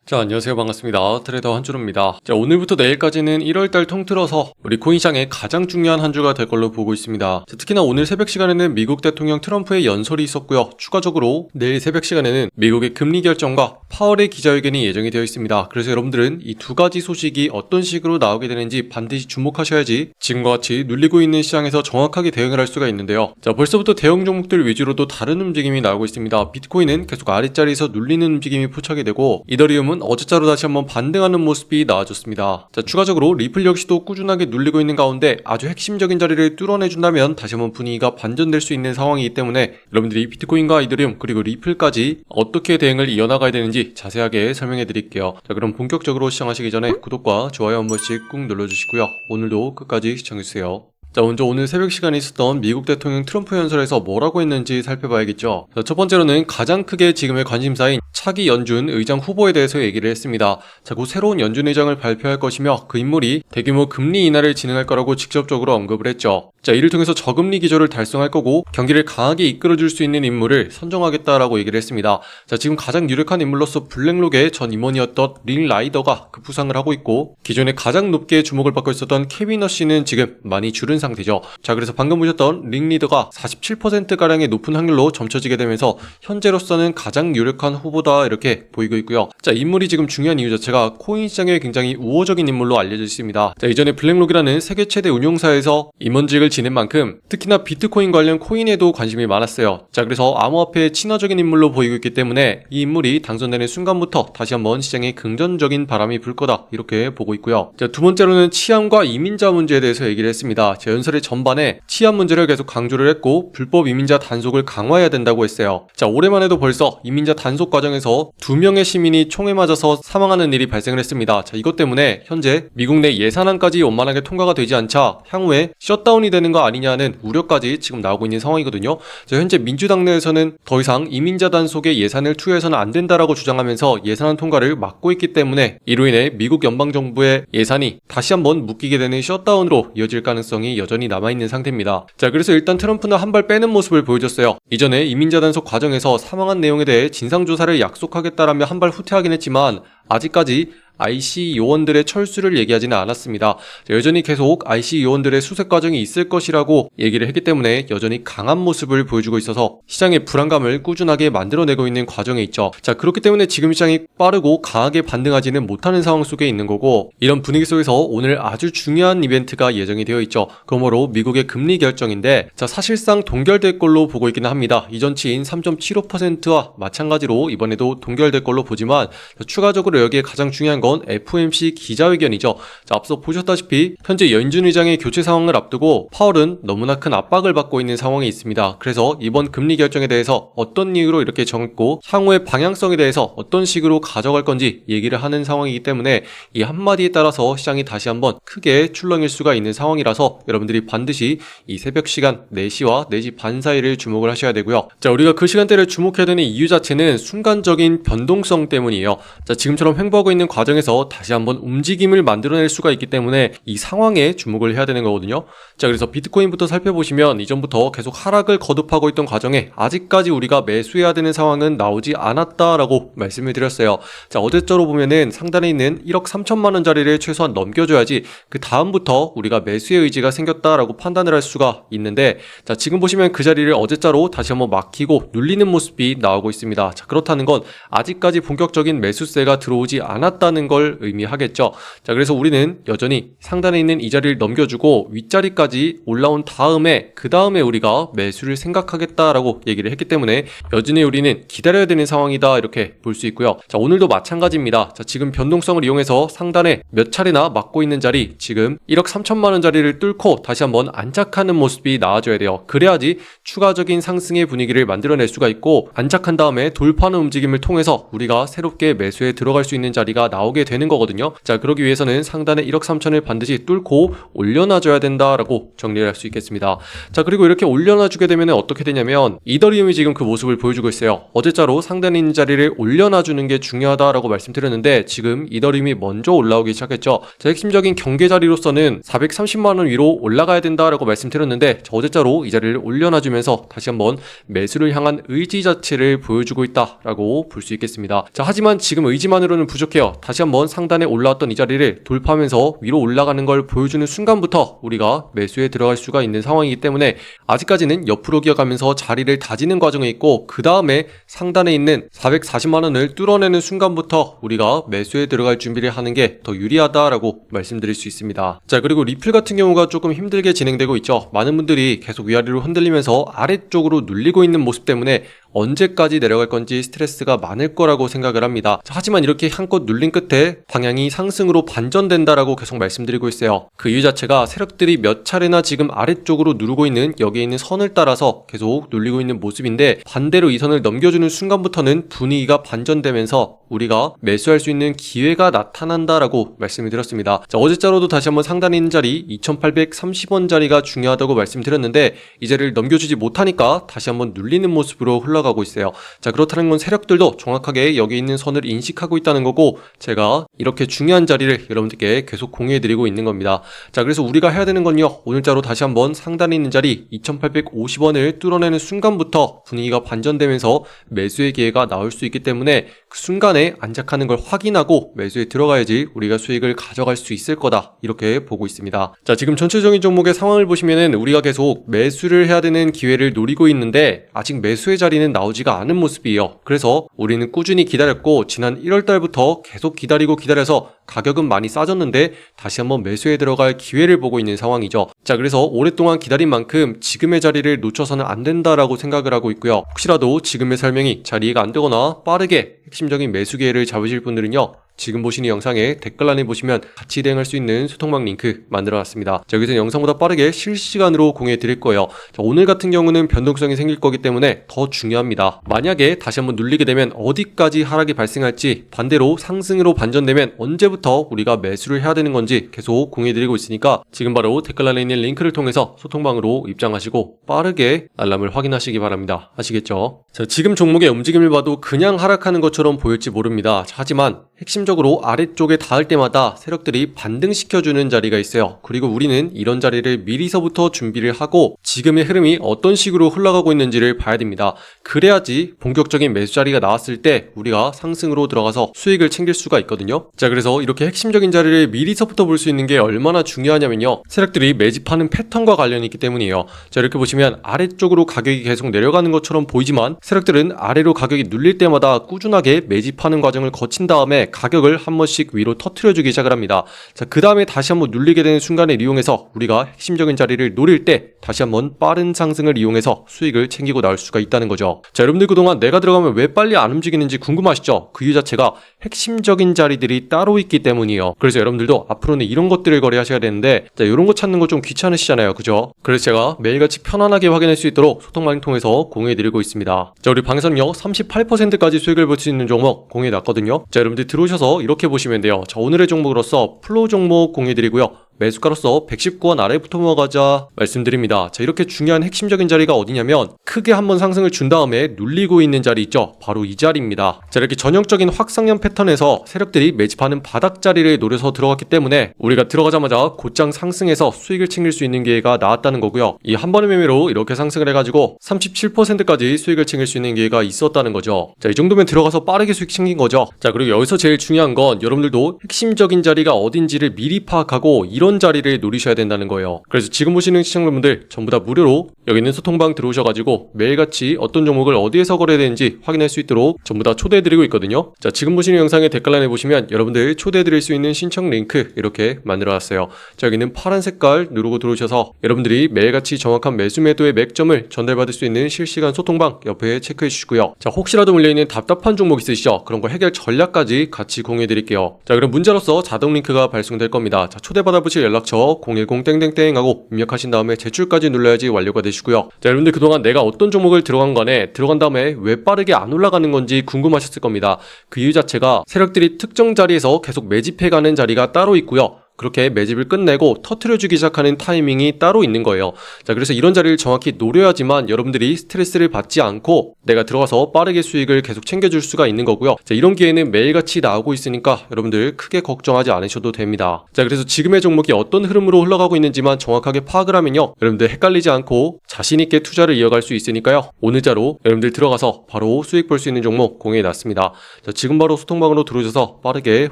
자, 안녕하세요. 반갑습니다. 트레이더 한준호입니다. 자, 오늘부터 내일까지는 1월달 통틀어서 우리 코인 시장에 가장 중요한 한 주가 될 걸로 보고 있습니다. 자, 특히나 오늘 새벽 시간에는 미국 대통령 트럼프의 연설이 있었고요. 추가적으로 내일 새벽 시간에는 미국의 금리 결정과 파월의 기자회견이 예정이 되어 있습니다. 그래서 여러분들은 이 두 가지 소식이 어떤 식으로 나오게 되는지 반드시 주목하셔야지 지금과 같이 눌리고 있는 시장에서 정확하게 대응을 할 수가 있는데요. 자, 벌써부터 대형 종목들 위주로도 다른 움직임이 나오고 있습니다. 비트코인은 계속 아랫자리에서 눌리는 움직임이 포착이 되고, 이더리움은 어제자로 다시 한번 반등하는 모습이 나와줬습니다. 자, 추가적으로 리플 역시도 꾸준하게 눌리고 있는 가운데 아주 핵심적인 자리를 뚫어내준다면 다시 한번 분위기가 반전될 수 있는 상황이기 때문에 여러분들이 비트코인과 이더리움 그리고 리플까지 어떻게 대응을 이어나가야 되는지 자세하게 설명해 드릴게요. 자, 그럼 본격적으로 시작하시기 전에 구독과 좋아요 한 번씩 꾹 눌러주시고요. 오늘도 끝까지 시청해주세요. 자, 먼저 오늘 새벽 시간에 있었던 미국 대통령 트럼프 연설에서 뭐라고 했는지 살펴봐야겠죠. 자, 첫 번째로는 가장 크게 지금의 관심사인 차기 연준 의장 후보에 대해서 얘기를 했습니다. 자, 곧 새로운 연준 의장을 발표할 것이며 그 인물이 대규모 금리 인하를 진행할 거라고 직접적으로 언급을 했죠. 자, 이를 통해서 저금리 기조를 달성할 거고 경기를 강하게 이끌어줄 수 있는 인물을 선정하겠다라고 얘기를 했습니다. 자, 지금 가장 유력한 인물로서 블랙록의 전 임원이었던 릴 라이더가 급부상을 하고 있고, 기존에 가장 높게 주목을 받고 있었던 케빈 허씨는 지금 많이 줄은 상태죠. 자, 그래서 방금 보셨던 링 리더가 47%가량의 높은 확률로 점쳐지게 되면서 현재로서는 가장 유력한 후보다 이렇게 보이고 있고요. 자, 인물이 지금 중요한 이유 자체가 코인 시장에 굉장히 우호적인 인물로 알려져 있습니다. 자, 이전에 블랙록이라는 세계 최대 운용사에서 임원직을 지낸 만큼 특히나 비트코인 관련 코인에도 관심이 많았어요. 자, 그래서 암호화폐의 친화적인 인물로 보이고 있기 때문에 이 인물이 당선되는 순간부터 다시 한번 시장에 긍정적인 바람이 불 거다 이렇게 보고 있고요. 자, 두 번째로는 치안과 이민자 문제에 대해서 얘기를 했습니다. 제 연설의 전반에 치안 문제를 계속 강조를 했고 불법 이민자 단속을 강화해야 된다고 했어요. 자, 올해만 해도 벌써 이민자 단속 과정에서 2명의 시민이 총에 맞아서 사망하는 일이 발생을 했습니다. 자, 이것 때문에 현재 미국 내 예산안까지 원만하게 통과가 되지 않자 향후에 셧다운이 되는 거 아니냐는 우려까지 지금 나오고 있는 상황이거든요. 자, 현재 민주당 내에서는 더 이상 이민자 단속에 예산을 투여해서는 안 된다라고 주장하면서 예산안 통과를 막고 있기 때문에 이로 인해 미국 연방정부의 예산이 다시 한번 묶이게 되는 셧다운으로 이어질 가능성이 여전히 남아있는 상태입니다. 자, 그래서 일단 트럼프는 한 발 빼는 모습을 보여줬어요. 이전에 이민자 단속 과정에서 사망한 내용에 대해 진상조사를 약속하겠다라며 한 발 후퇴하긴 했지만 아직까지 IC 요원들의 철수를 얘기하지는 않았습니다. 자, 여전히 계속 IC 요원들의 수색 과정이 있을 것이라고 얘기를 했기 때문에 여전히 강한 모습을 보여주고 있어서 시장의 불안감을 꾸준하게 만들어내고 있는 과정에 있죠. 자, 그렇기 때문에 지금 시장이 빠르고 강하게 반등하지는 못하는 상황 속에 있는 거고, 이런 분위기 속에서 오늘 아주 중요한 이벤트가 예정이 되어 있죠. 그러므로 미국의 금리 결정인데, 자, 사실상 동결될 걸로 보고 있기는 합니다. 이전치인 3.75%와 마찬가지로 이번에도 동결될 걸로 보지만, 자, 추가적으로 여기에 가장 중요한 건 FOMC 기자회견이죠. 자, 앞서 보셨다시피 현재 연준 의장의 교체 상황을 앞두고 파월은 너무나 큰 압박을 받고 있는 상황에 있습니다. 그래서 이번 금리 결정에 대해서 어떤 이유로 이렇게 정했고 향후의 방향성에 대해서 어떤 식으로 가져갈 건지 얘기를 하는 상황이기 때문에 이 한마디에 따라서 시장이 다시 한번 크게 출렁일 수가 있는 상황이라서 여러분들이 반드시 이 새벽 시간 4시와 4시 반 사이를 주목을 하셔야 되고요. 자, 우리가 그 시간대를 주목해야 되는 이유 자체는 순간적인 변동성 때문이에요. 자, 지금처럼 횡보하고 있는 과정에서 다시 한번 움직임을 만들어낼 수가 있기 때문에 이 상황에 주목을 해야 되는 거거든요. 자, 그래서 비트코인부터 살펴보시면 이전부터 계속 하락을 거듭하고 있던 과정에 아직까지 우리가 매수해야 되는 상황은 나오지 않았다라고 말씀을 드렸어요. 자, 어제자로 보면은 상단에 있는 1억 3천만 원짜리를 최소한 넘겨줘야지 그 다음부터 우리가 매수의 의지가 생겼다라고 판단을 할 수가 있는데, 자, 지금 보시면 그 자리를 어제자로 다시 한번 막히고 눌리는 모습이 나오고 있습니다. 자, 그렇다는 건 아직까지 본격적인 매수세가 들어오지 않았다는 걸 의미하겠죠. 자, 그래서 우리는 여전히 상단에 있는 이 자리를 넘겨주고 윗자리까지 올라온 다음에 그 다음에 우리가 매수를 생각하겠다라고 얘기를 했기 때문에 여전히 우리는 기다려야 되는 상황이다 이렇게 볼 수 있고요. 자, 오늘도 마찬가지입니다. 자, 지금 변동성을 이용해서 상단에 몇 차례나 막고 있는 자리, 지금 1억 3천만 원 자리를 뚫고 다시 한번 안착하는 모습이 나와줘야 돼요. 그래야지 추가적인 상승의 분위기를 만들어낼 수가 있고, 안착한 다음에 돌파하는 움직임을 통해서 우리가 새롭게 매수에 들어갈 수 있는 자리가 나오고 나오게 되는 거거든요. 자, 그러기 위해서는 상단에 1억 3천을 반드시 뚫고 올려놔줘야 된다라고 정리를 할 수 있겠습니다. 자, 그리고 이렇게 올려놔주게 되면 어떻게 되냐면 이더리움이 지금 그 모습을 보여주고 있어요. 어제자로 상단에 있는 자리를 올려놔주는 게 중요하다라고 말씀드렸는데 지금 이더리움이 먼저 올라오기 시작했죠. 자, 핵심적인 경계 자리로서는 430만원 위로 올라가야 된다라고 말씀드렸는데 어제자로 이 자리를 올려놔주면서 다시 한번 매수를 향한 의지 자체를 보여주고 있다라고 볼 수 있겠습니다. 자, 하지만 지금 의지만으로는 부족해요. 다시 한번 상단에 올라왔던 이 자리를 돌파하면서 위로 올라가는 걸 보여주는 순간부터 우리가 매수에 들어갈 수가 있는 상황이기 때문에 아직까지는 옆으로 기어가면서 자리를 다지는 과정에 있고 그 다음에 상단에 있는 440만원을 뚫어내는 순간부터 우리가 매수에 들어갈 준비를 하는 게 더 유리하다라고 말씀드릴 수 있습니다. 자, 그리고 리플 같은 경우가 조금 힘들게 진행되고 있죠. 많은 분들이 계속 위아래로 흔들리면서 아래쪽으로 눌리고 있는 모습 때문에 언제까지 내려갈 건지 스트레스가 많을 거라고 생각을 합니다. 자, 하지만 이렇게 한껏 눌린 끝에 방향이 상승으로 반전된다라고 계속 말씀드리고 있어요. 그 이유 자체가 세력들이 몇 차례나 지금 아래쪽으로 누르고 있는 여기에 있는 선을 따라서 계속 눌리고 있는 모습인데 반대로 이 선을 넘겨주는 순간부터는 분위기가 반전되면서 우리가 매수할 수 있는 기회가 나타난다라고 말씀을 드렸습니다. 자, 어제자로도 다시 한번 상단에 있는 자리 2830원 자리가 중요하다고 말씀드렸는데 이 자리를 넘겨주지 못하니까 다시 한번 눌리는 모습으로 흘러가고 있어요. 자, 그렇다는 건 세력들도 정확하게 여기 있는 선을 인식하고 있다는 거고 제가 이렇게 중요한 자리를 여러분들께 계속 공유해드리고 있는 겁니다. 자, 그래서 우리가 해야 되는 건요, 오늘자로 다시 한번 상단에 있는 자리 2850원을 뚫어내는 순간부터 분위기가 반전되면서 매수의 기회가 나올 수 있기 때문에 그 순간에 안착하는 걸 확인하고 매수에 들어가야지 우리가 수익을 가져갈 수 있을 거다, 이렇게 보고 있습니다. 자, 지금 전체적인 종목의 상황을 보시면은 우리가 계속 매수를 해야 되는 기회를 노리고 있는데 아직 매수의 자리는 나오지가 않은 모습이에요. 그래서 우리는 꾸준히 기다렸고 지난 1월달부터 계속 기다려서 가격은 많이 싸졌는데 다시 한번 매수에 들어갈 기회를 보고 있는 상황이죠. 자, 그래서 오랫동안 기다린 만큼 지금의 자리를 놓쳐서는 안 된다라고 생각을 하고 있고요. 혹시라도 지금의 설명이 잘 이해가 안 되거나 빠르게 핵심적인 매수 기회를 잡으실 분들은요, 지금 보시는 영상에 댓글란에 보시면 같이 대응할 수 있는 소통방 링크 만들어놨습니다. 자, 여기서 영상보다 빠르게 실시간으로 공유해 드릴 거예요. 자, 오늘 같은 경우는 변동성이 생길 거기 때문에 더 중요합니다. 만약에 다시 한번 눌리게 되면 어디까지 하락이 발생할지, 반대로 상승으로 반전되면 언제부터 우리가 매수를 해야 되는 건지 계속 공유해 드리고 있으니까 지금 바로 댓글란에 있는 링크를 통해서 소통방으로 입장하시고 빠르게 알람을 확인하시기 바랍니다. 아시겠죠? 자, 지금 종목의 움직임을 봐도 그냥 하락하는 것처럼 보일지 모릅니다. 자, 하지만 핵심적으로 아래쪽에 닿을 때마다 세력들이 반등시켜주는 자리가 있어요. 그리고 우리는 이런 자리를 미리서부터 준비를 하고 지금의 흐름이 어떤 식으로 흘러가고 있는지를 봐야 됩니다. 그래야지 본격적인 매수 자리가 나왔을 때 우리가 상승으로 들어가서 수익을 챙길 수가 있거든요. 자, 그래서 이렇게 핵심적인 자리를 미리서부터 볼 수 있는 게 얼마나 중요하냐면요, 세력들이 매집하는 패턴과 관련이 있기 때문이에요. 자, 이렇게 보시면 아래쪽으로 가격이 계속 내려가는 것처럼 보이지만 세력들은 아래로 가격이 눌릴 때마다 꾸준하게 매집하는 과정을 거친 다음에 가격을 한 번씩 위로 터트려주기 시작을 합니다. 자, 그 다음에 다시 한번 눌리게 되는 순간을 이용해서 우리가 핵심적인 자리를 노릴 때 다시 한번 빠른 상승을 이용해서 수익을 챙기고 나올 수가 있다는 거죠. 자, 여러분들 그동안 내가 들어가면 왜 빨리 안 움직이는지 궁금하시죠? 그 이유 자체가 핵심적인 자리들이 따로 있기 때문이에요. 그래서 여러분들도 앞으로는 이런 것들을 거래하셔야 되는데, 자, 이런 거 찾는 거 좀 귀찮으시잖아요, 그죠? 그래서 제가 매일같이 편안하게 확인할 수 있도록 소통방을 통해서 공유해드리고 있습니다. 자, 우리 방에서는요 38%까지 수익을 볼 수 있는 종목 공유해놨거든요. 자, 여러분들 들어오셔서 이렇게 보시면 돼요. 자, 오늘의 종목으로서 플로우 종목 공유해드리고요, 매수가로서 119원 아래부터 넘어가자 말씀드립니다. 자, 이렇게 중요한 핵심적인 자리가 어디냐면 크게 한번 상승을 준 다음에 눌리고 있는 자리 있죠? 바로 이 자리입니다. 자, 이렇게 전형적인 확상형 패턴에서 세력들이 매집하는 바닥 자리를 노려서 들어갔기 때문에 우리가 들어가자마자 곧장 상승해서 수익을 챙길 수 있는 기회가 나왔다는 거고요. 이 한 번의 매매로 이렇게 상승을 해가지고 37%까지 수익을 챙길 수 있는 기회가 있었다는 거죠. 자, 이 정도면 들어가서 빠르게 수익 챙긴 거죠. 자, 그리고 여기서 제일 중요한 건 여러분들도 핵심적인 자리가 어딘지를 미리 파악하고 이런 자리를 노리셔야 된다는 거예요. 그래서 지금 보시는 시청자분들 전부 다 무료로 여기 있는 소통방 들어오셔가지고 매일같이 어떤 종목을 어디에서 거래해야 되는지 확인할 수 있도록 전부 다 초대해드리고 있거든요. 자, 지금 보시는 영상의 댓글란에 보시면 여러분들 초대해드릴 수 있는 신청 링크 이렇게 만들어놨어요. 자, 여기는 파란 색깔 누르고 들어오셔서 여러분들이 매일같이 정확한 매수 매도의 맥점을 전달받을 수 있는 실시간 소통방 옆에 체크해 주시고요. 자, 혹시라도 물려있는 답답한 종목 있으시죠? 그런 거 해결 전략까지 같이 공유해드릴게요. 자, 그럼 문자로서 자동 링크가 발송될 겁니다. 자, 초대받아 보실 사무실 연락처 010 하고 입력하신 다음에 제출까지 눌러야지 완료가 되시고요. 자, 여러분들 그동안 내가 어떤 종목을 들어간 간에 들어간 다음에 왜 빠르게 안 올라가는 건지 궁금하셨을 겁니다. 그 이유 자체가 세력들이 특정 자리에서 계속 매집해가는 자리가 따로 있고요. 그렇게 매집을 끝내고 터트려주기 시작하는 타이밍이 따로 있는 거예요. 자, 그래서 이런 자리를 정확히 노려야지만 여러분들이 스트레스를 받지 않고 내가 들어가서 빠르게 수익을 계속 챙겨줄 수가 있는 거고요. 자, 이런 기회는 매일같이 나오고 있으니까 여러분들 크게 걱정하지 않으셔도 됩니다. 자, 그래서 지금의 종목이 어떤 흐름으로 흘러가고 있는지만 정확하게 파악을 하면요, 여러분들 헷갈리지 않고 자신있게 투자를 이어갈 수 있으니까요, 오늘 자로 여러분들 들어가서 바로 수익 볼 수 있는 종목 공유해놨습니다. 자, 지금 바로 소통방으로 들어오셔서 빠르게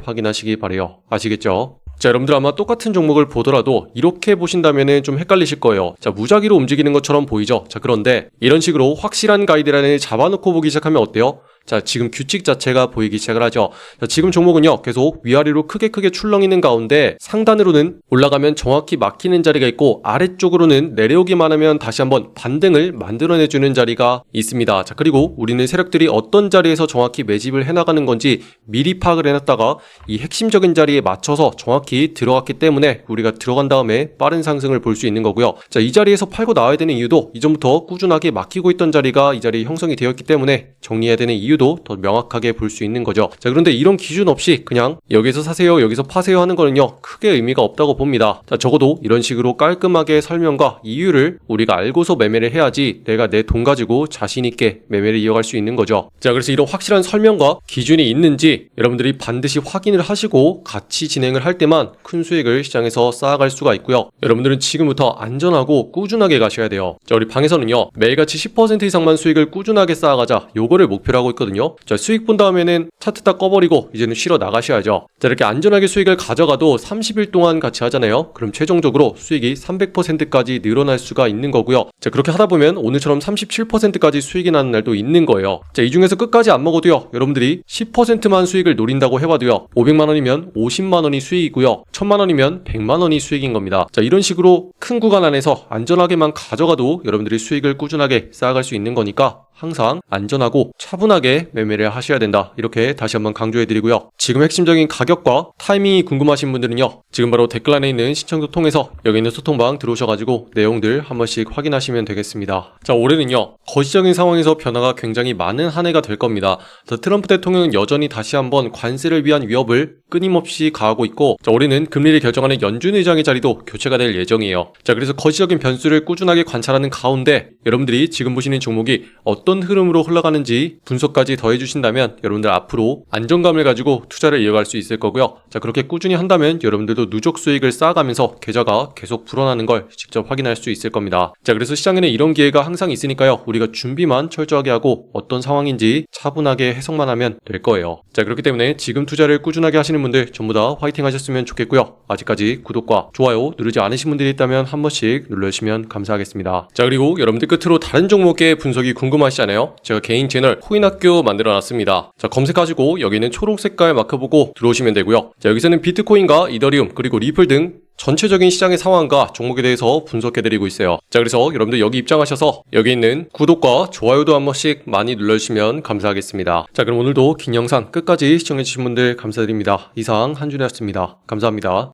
확인하시기 바래요. 아시겠죠? 자, 여러분들 아마 똑같은 종목을 보더라도 이렇게 보신다면 좀 헷갈리실 거예요. 자, 무작위로 움직이는 것처럼 보이죠? 자, 그런데 이런 식으로 확실한 가이드라인을 잡아놓고 보기 시작하면 어때요? 자, 지금 규칙 자체가 보이기 시작을 하죠. 자, 지금 종목은요, 계속 위아래로 크게 출렁이는 가운데 상단으로는 올라가면 정확히 막히는 자리가 있고 아래쪽으로는 내려오기만 하면 다시 한번 반등을 만들어내주는 자리가 있습니다. 자, 그리고 우리는 세력들이 어떤 자리에서 정확히 매집을 해나가는 건지 미리 파악을 해놨다가 이 핵심적인 자리에 맞춰서 정확히 들어갔기 때문에 우리가 들어간 다음에 빠른 상승을 볼 수 있는 거고요. 자, 이 자리에서 팔고 나와야 되는 이유도 이전부터 꾸준하게 막히고 있던 자리가 이 자리에 형성이 되었기 때문에 정리해야 되는 이유도 더 명확하게 볼 수 있는 거죠. 자, 그런데 이런 기준 없이 그냥 여기서 사세요, 여기서 파세요 하는 거는요, 크게 의미가 없다고 봅니다. 자, 적어도 이런 식으로 깔끔하게 설명과 이유를 우리가 알고서 매매를 해야지 내가 내 돈 가지고 자신 있게 매매를 이어갈 수 있는 거죠. 자, 그래서 이런 확실한 설명과 기준이 있는지 여러분들이 반드시 확인을 하시고 같이 진행을 할 때만 큰 수익을 시장에서 쌓아갈 수가 있고요. 여러분들은 지금부터 안전하고 꾸준하게 가셔야 돼요. 자, 우리 방에서는요, 매일같이 10% 이상만 수익을 꾸준하게 쌓아가자, 요거를 목표로 하고 있거든요. 자, 수익 본 다음에는 차트 딱 꺼버리고 이제는 쉬러 나가셔야죠. 자, 이렇게 안전하게 수익을 가져가도 30일 동안 같이 하잖아요. 그럼 최종적으로 수익이 300%까지 늘어날 수가 있는 거고요. 자, 그렇게 하다 보면 오늘처럼 37%까지 수익이 나는 날도 있는 거예요. 자, 이 중에서 끝까지 안 먹어도요, 여러분들이 10%만 수익을 노린다고 해봐도요, 500만 원이면 50만 원이 수익이고요, 1000만 원이면 100만 원이 수익인 겁니다. 자, 이런 식으로 큰 구간 안에서 안전하게만 가져가도 여러분들이 수익을 꾸준하게 쌓아갈 수 있는 거니까 항상 안전하고 차분하게 매매를 하셔야 된다, 이렇게 다시 한번 강조해드리고요. 지금 핵심적인 가격과 타이밍이 궁금하신 분들은요, 지금 바로 댓글란에 있는 신청도 통해서 여기 있는 소통방 들어오셔가지고 내용들 한 번씩 확인하시면 되겠습니다. 자, 올해는요, 거시적인 상황에서 변화가 굉장히 많은 한 해가 될 겁니다. 자, 트럼프 대통령은 여전히 다시 한번 관세를 위한 위협을 끊임없이 가하고 있고, 자, 올해는 금리를 결정하는 연준 의장의 자리도 교체가 될 예정이에요. 자, 그래서 거시적인 변수를 꾸준하게 관찰하는 가운데 여러분들이 지금 보시는 종목이 어떤 흐름으로 흘러가는지 분석까지 더해주신다면 여러분들 앞으로 안정감을 가지고 투자를 이어갈 수 있을 거고요. 자, 그렇게 꾸준히 한다면 여러분들도 누적 수익을 쌓아가면서 계좌가 계속 불어나는 걸 직접 확인할 수 있을 겁니다. 자, 그래서 시장에는 이런 기회가 항상 있으니까요, 우리가 준비만 철저하게 하고 어떤 상황인지 차분하게 해석만 하면 될 거예요. 자, 그렇기 때문에 지금 투자를 꾸준하게 하시는 분들 전부 다 화이팅 하셨으면 좋겠고요. 아직까지 구독과 좋아요 누르지 않으신 분들이 있다면 한 번씩 눌러주시면 감사하겠습니다. 자, 그리고 여러분들 끝으로 다른 종목의 분석이 궁금하시잖아요. 제가 개인 채널 코인학교 만들어놨습니다. 자, 검색하시고 여기는 초록 색깔 마크 보고 들어오시면 되고요. 자, 여기서는 비트코인과 이더리움 그리고 리플 등 전체적인 시장의 상황과 종목에 대해서 분석해드리고 있어요. 자, 그래서 여러분들 여기 입장하셔서 여기 있는 구독과 좋아요도 한 번씩 많이 눌러주시면 감사하겠습니다. 자, 그럼 오늘도 긴 영상 끝까지 시청해주신 분들 감사드립니다. 이상 한준이었습니다. 감사합니다.